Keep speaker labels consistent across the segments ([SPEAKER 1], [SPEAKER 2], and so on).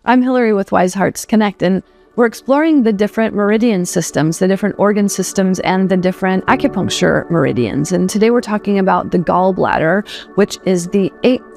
[SPEAKER 1] I'm Hillary with Wise Hearts Connect, and we're exploring the different meridian systems, the different organ systems, and the different acupuncture meridians. And today we're talking about the gallbladder, which is the 8th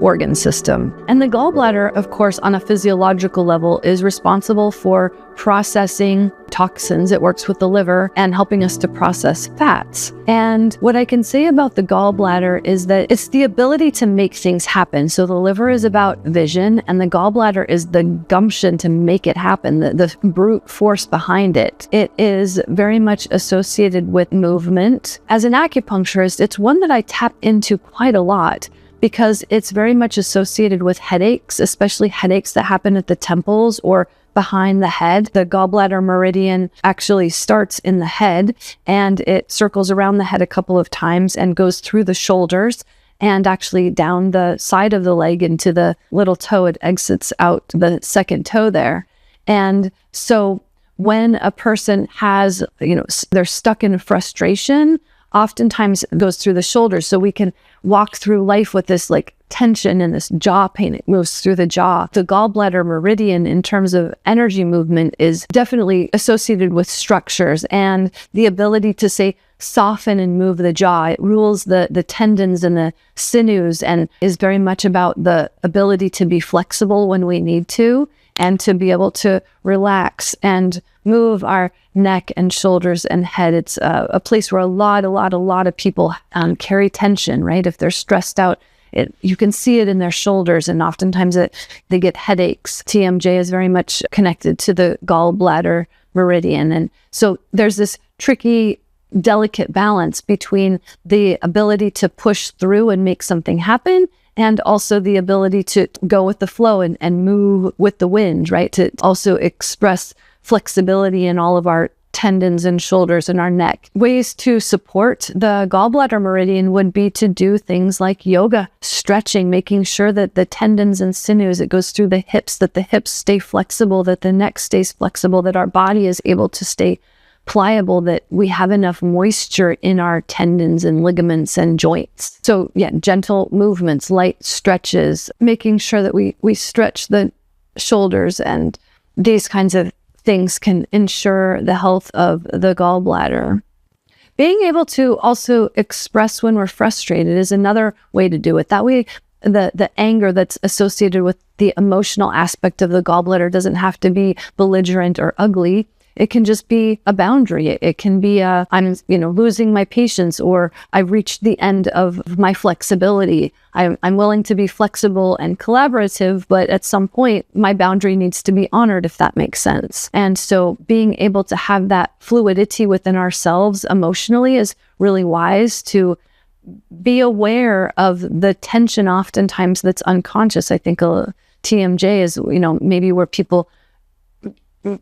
[SPEAKER 1] organ system. And the gallbladder, of course, on a physiological level, is responsible for processing toxins. It works with the liver and helping us to process fats. And what I can say about the gallbladder is that it's the ability to make things happen. So the liver is about vision, and the gallbladder is the gumption to make it happen, the brute force behind it. It is very much associated with movement. As an acupuncturist, it's one that I tap into quite a lot, because it's very much associated with headaches, especially headaches that happen at the temples or behind the head. The gallbladder meridian actually starts in the head, and it circles around the head a couple of times and goes through the shoulders and actually down the side of the leg into the little toe. It exits out the second toe there. And so when a person has, they're stuck in frustration, oftentimes it goes through the shoulders. So we can walk through life with this tension and this jaw pain. It moves through the jaw. The gallbladder meridian, in terms of energy movement, is definitely associated with structures and the ability to, say, soften and move the jaw. It rules the tendons and the sinews, and is very much about the ability to be flexible when we need to, and to be able to relax and move our neck and shoulders and head. It's a place where a lot of people carry tension, right? If they're stressed out, you can see it in their shoulders, and oftentimes they get headaches. TMJ is very much connected to the gallbladder meridian. And so there's this tricky, delicate balance between the ability to push through and make something happen, and also the ability to go with the flow and move with the wind, right? To also express flexibility in all of our tendons and shoulders and our neck. Ways to support the gallbladder meridian would be to do things like yoga, stretching, making sure that the tendons and sinews, it goes through the hips, that the hips stay flexible, that the neck stays flexible, that our body is able to stay pliable, that we have enough moisture in our tendons and ligaments and joints. So yeah, gentle movements, light stretches, making sure that we stretch the shoulders, and these kinds of things can ensure the health of the gallbladder. Being able to also express when we're frustrated is another way to do it. That way, the anger that's associated with the emotional aspect of the gallbladder doesn't have to be belligerent or ugly. It can just be a boundary. It can be I'm losing my patience, or I've reached the end of my flexibility. I'm willing to be flexible and collaborative, but at some point my boundary needs to be honored, if that makes sense. And so being able to have that fluidity within ourselves emotionally is really wise, to be aware of the tension oftentimes that's unconscious. I think TMJ is, maybe where people,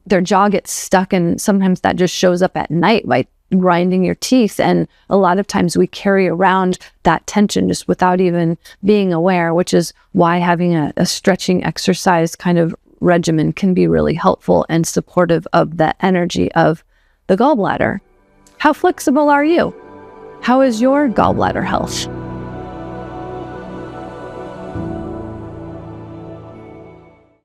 [SPEAKER 1] their jaw gets stuck, and sometimes that just shows up at night by grinding your teeth. And a lot of times we carry around that tension just without even being aware, which is why having a stretching exercise kind of regimen can be really helpful and supportive of the energy of the gallbladder. How flexible are you? How is your gallbladder health?